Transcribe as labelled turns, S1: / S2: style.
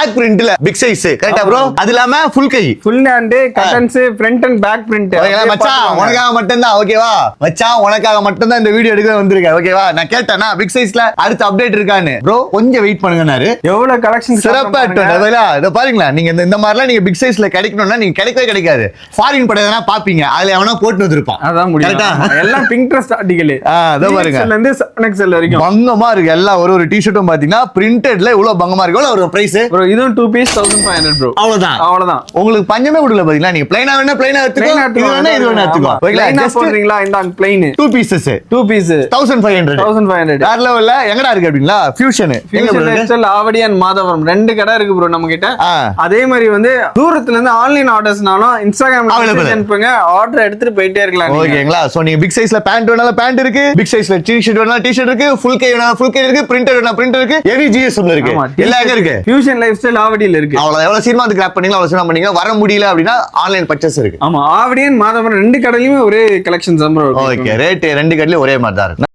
S1: back பிரிண்ட்ல big size கரெக்ட்டா bro அது இல்லாம ஃபுல் கை
S2: ஃபுல் ஹேண்ட் கட்டன்ஸ் ஃப்ரண்ட் அண்ட் பேக் பிரிண்ட்
S1: ஓகேவா மச்சான் உனக்காக மட்டும் தான் ஓகேவா மச்சான் உனக்காக மட்டும் தான் இந்த வீடியோ எடுக்க வந்திருக்கேன் ஓகேவா நான் கேட்டேனா பிக் சைஸ்ல அடுத்த அப்டேட் இருக்கான்னு ப்ரோ கொஞ்சம் வெயிட் பண்ணுங்கனாரு
S2: எவ்வளவு கலெக்ஷன்
S1: சிறப்பா இத பாருங்களா நீங்க இந்த மாதிரிலாம் நீங்க பிக் சைஸ்ல கிடைக்கணும்னா நீங்க கிடைக்காது ஃபாரின் படம் எதனா பாப்பீங்க அதுல எவனோ போட்டு வந்திருப்பான்
S2: அதான் முடியும் எல்லாம் Pinterest ஆர்டிகல்
S1: அத பாருங்க
S2: இதுல இருந்து எக்ஸ்எல் வரைக்கும்
S1: பங்கமா இருக்கு எல்லாம் ஒரு டி-ஷர்ட்டும் பாத்தீங்கன்னா பிரிண்டட்ல இவ்வளவு பங்கமா இருக்கு எவ்வளவு ஒரு பிரைஸ்
S2: ப்ரோ இதுவும் 2 பீஸ் 1500 ப்ரோ அவ்வளவுதான்
S1: உங்களுக்கு பஞ்சமே விடல பாத்தீங்களா நீங்க பிளைனா வேணா பிளைனா எடுத்துக்கோ இது வேணா எடுத்துக்கோ ஓகேங்களா
S2: ஜஸ்ட் போடுறீங்களா இந்த பிளைன்
S1: 2 பீசஸ்
S2: 2 பீஸ்
S1: 1500 வேற லெவல்ல எங்கடா இருக்கு அப்படிங்களா fusion
S2: XL Avadi and Madhavaram ரெண்டு கடை இருக்கு ப்ரோ நம்ம கிட்ட அதே மாதிரி வந்து தூரத்துல இருந்து ஆன்லைன் ஆர்டர்ஸ்னாலும் இன்ஸ்டாகிராம்ல அனுப்புங்க ஆர்டர் எடுத்துட்டு போயிட்டே இருக்கலாம்
S1: ஓகேங்களா சோ நீங்க பிக் சைஸ்ல பேண்ட் வேணாலும் பேண்ட் இருக்கு பிக் சைஸ்ல டி-ஷர்ட் வேணாலும் டி-ஷர்ட் இருக்கு ஃபுல் கை வேணாலும் ஃபுல் கை இருக்கு பிரிண்டட் வேணாலும் பிரிண்டட் இருக்கு ஹெவி ஜிஎஸ்எம்ல இருக்கு எல்லாமே இருக்கு
S2: ஃபியூஷன் லைஃப் ஸ்டைல் ஆவடியில இருக்கு
S1: அவ்வளவு எவ்வளவு சீக்கிரமா அது கிராப் பண்ணீங்களா அவ்வளவு சீக்கிரமா பண்ணீங்க வர முடியல அப்படினா ஆன்லைன் பர்ச்சேஸ் இருக்கு
S2: ஆமா ஆவடி அண்ட் மாதவரம் ரெண்டு கடையிலுமே ஒரே கலெக்ஷன்ஸ் தான் ப்ரோ
S1: ஓகே ரேட் ரெண்டு கடையில ஒரே மாதிரி தான் இருக்கு